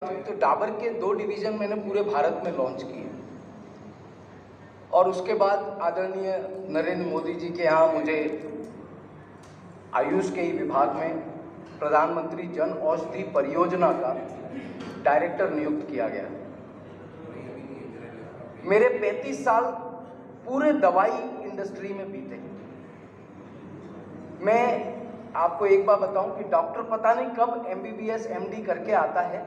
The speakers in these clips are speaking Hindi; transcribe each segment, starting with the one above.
तो डाबर के 2 डिवीज़न मैंने पूरे भारत में लॉन्च किए और उसके बाद आदरणीय नरेंद्र मोदी जी के यहाँ मुझे आयुष के ही विभाग में प्रधानमंत्री जन औषधि परियोजना का डायरेक्टर नियुक्त किया गया। मेरे 35 साल पूरे दवाई इंडस्ट्री में बीते। मैं आपको एक बात बताऊं कि डॉक्टर पता नहीं कब MBBS MD करके आता है।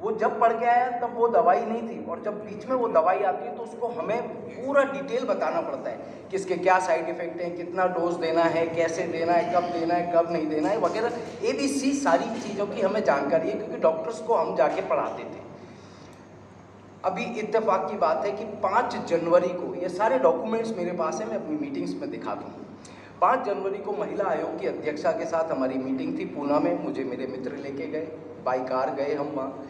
वो जब पढ़ के आया तब वो दवाई नहीं थी, और जब बीच में वो दवाई आती है तो उसको हमें पूरा डिटेल बताना पड़ता है कि इसके क्या साइड इफ़ेक्ट हैं, कितना डोज देना है, कैसे देना है, कब नहीं देना है वगैरह ABC सारी चीज़ों की हमें जानकारी है, क्योंकि डॉक्टर्स को हम जाके पढ़ाते थे। अभी इत्तेफाक की बात है कि 5 जनवरी को ये सारे डॉक्यूमेंट्स मेरे पास है, मैं अपनी मीटिंग्स में दिखाता हूँ। 5 जनवरी को महिला आयोग की अध्यक्षा के साथ हमारी मीटिंग थी पूना में। मुझे मेरे मित्र लेके गए, बाई कार गए हम वहाँ।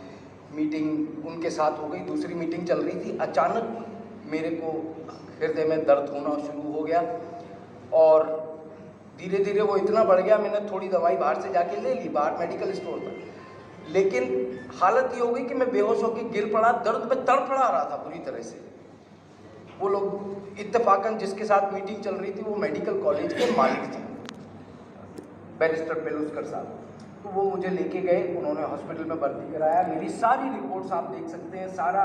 मीटिंग उनके साथ हो गई, दूसरी मीटिंग चल रही थी। अचानक मेरे को हृदय में दर्द होना शुरू हो गया और धीरे धीरे वो इतना बढ़ गया, मैंने थोड़ी दवाई बाहर से जाके ले ली, बाहर मेडिकल स्टोर पर। लेकिन हालत ये हो गई कि मैं बेहोश होकर गिर पड़ा, दर्द में तड़फड़ा रहा था पूरी तरह से। वो लोग इत्तेफाकन जिसके साथ मीटिंग चल रही थी वो मेडिकल कॉलेज के मालिक थे, बैरिस्टर पेलुस्कर साहब। तो वो मुझे लेके गए, उन्होंने हॉस्पिटल में भर्ती कराया। मेरी सारी रिपोर्ट्स आप देख सकते हैं, सारा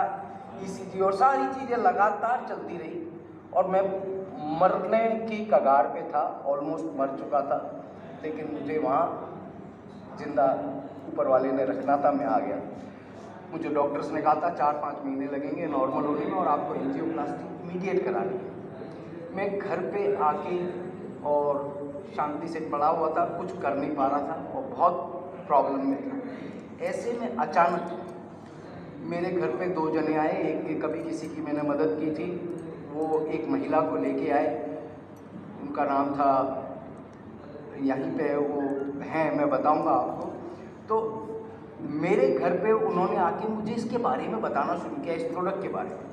ECG और सारी चीज़ें लगातार चलती रही और मैं मरने की कगार पे था, ऑलमोस्ट मर चुका था। लेकिन मुझे वहाँ जिंदा ऊपर वाले ने रखना था, मैं आ गया। मुझे डॉक्टर्स ने कहा था 4-5 महीने लगेंगे नॉर्मल होने में और आपको एंजियोप्लास्टी इमीडिएट करानी है। मैं घर पे आके और शांति से पड़ा हुआ था, कुछ कर नहीं पा रहा था और बहुत प्रॉब्लम में था। ऐसे में अचानक मेरे घर पे 2 जने आए। एक कभी किसी की मैंने मदद की थी, वो एक महिला को लेके आए, उनका नाम था, यहीं पे वो हैं, मैं बताऊंगा आपको। तो मेरे घर पे उन्होंने आके मुझे इसके बारे में बताना शुरू किया, इस प्रोडक्ट के बारे में।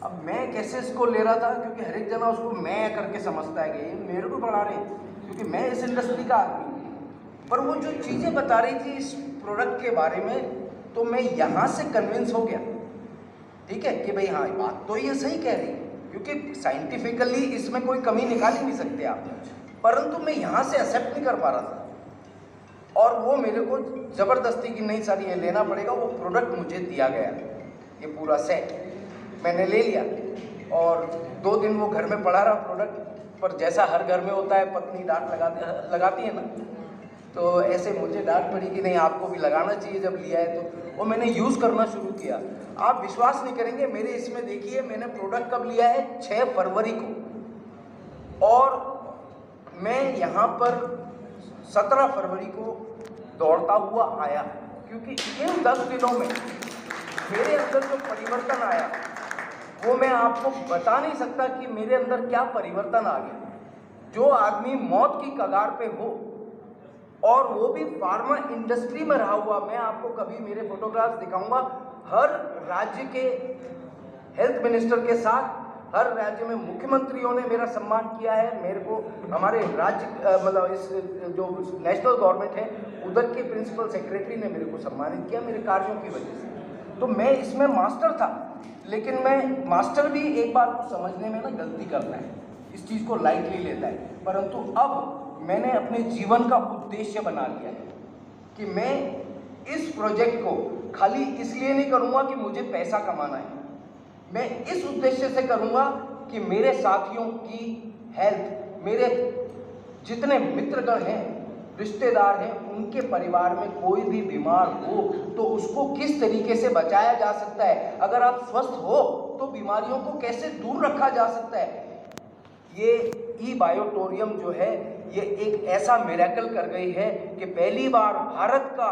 अब मैं कैसे इसको ले रहा था, क्योंकि हर एक जना उसको मैं करके समझता है कि ये मेरे को पढ़ा रहे, क्योंकि मैं इस इंडस्ट्री का आदमी। पर वो जो चीज़ें बता रही थी इस प्रोडक्ट के बारे में, तो मैं यहाँ से कन्विंस हो गया, ठीक है, कि भाई हाँ बात तो ये सही कह रही है, क्योंकि साइंटिफिकली इसमें कोई कमी निकाल ही नहीं सकते आप। परंतु मैं यहाँ से एक्सेप्ट नहीं कर पा रहा था और वो मेरे को ज़बरदस्ती की नहीं सर ये लेना पड़ेगा। वो प्रोडक्ट मुझे दिया गया, ये पूरा सेट मैंने ले लिया और 2 दिन वो घर में पड़ा रहा प्रोडक्ट। पर जैसा हर घर में होता है, पत्नी डांट लगाती है ना, तो ऐसे मुझे डांट पड़ी कि नहीं आपको भी लगाना चाहिए जब लिया है तो। वो मैंने यूज़ करना शुरू किया। आप विश्वास नहीं करेंगे, मेरे इसमें देखिए मैंने प्रोडक्ट कब लिया है, 6 फरवरी को, और मैं यहाँ पर 17 फरवरी को दौड़ता हुआ आया, क्योंकि इन 10 दिनों में मेरे अंदर जो परिवर्तन आया वो मैं आपको बता नहीं सकता कि मेरे अंदर क्या परिवर्तन आ गया। जो आदमी मौत की कगार पे हो और वो भी फार्मा इंडस्ट्री में रहा हुआ, मैं आपको कभी मेरे फोटोग्राफ्स दिखाऊंगा, हर राज्य के हेल्थ मिनिस्टर के साथ, हर राज्य में मुख्यमंत्रियों ने मेरा सम्मान किया है। मेरे को हमारे राज्य मतलब इस जो नेशनल गवर्नमेंट है उधर के प्रिंसिपल सेक्रेटरी ने मेरे को सम्मानित किया मेरे कार्यों की वजह से। तो मैं इसमें मास्टर था, लेकिन मैं मास्टर भी एक बार को समझने में ना गलती करता है, इस चीज़ को लाइटली लेता है। परंतु अब मैंने अपने जीवन का उद्देश्य बना लिया है कि मैं इस प्रोजेक्ट को खाली इसलिए नहीं करूँगा कि मुझे पैसा कमाना है, मैं इस उद्देश्य से करूँगा कि मेरे साथियों की हेल्थ, मेरे जितने मित्रगण हैं, रिश्तेदार हैं, उनके परिवार में कोई भी बीमार हो तो उसको किस तरीके से बचाया जा सकता है, अगर आप स्वस्थ हो तो बीमारियों को कैसे दूर रखा जा सकता है। ये ई-बायोटोरियम जो है ये एक ऐसा मिरेकल कर गई है कि पहली बार भारत का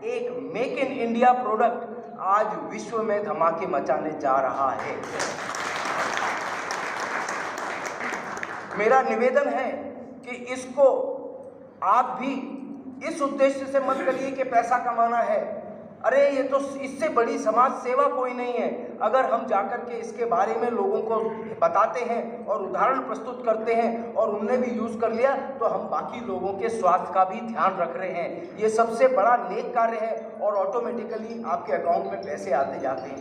एक मेक इन इंडिया प्रोडक्ट आज विश्व में धमाके मचाने जा रहा है। मेरा निवेदन है कि इसको आप भी इस उद्देश्य से मत करिए कि पैसा कमाना है, अरे ये तो इससे बड़ी समाज सेवा कोई नहीं है। अगर हम जाकर के इसके बारे में लोगों को बताते हैं और उदाहरण प्रस्तुत करते हैं और उनने भी यूज़ कर लिया, तो हम बाकी लोगों के स्वास्थ्य का भी ध्यान रख रहे हैं। ये सबसे बड़ा नेक कार्य है और ऑटोमेटिकली आपके अकाउंट में पैसे आते जाते हैं।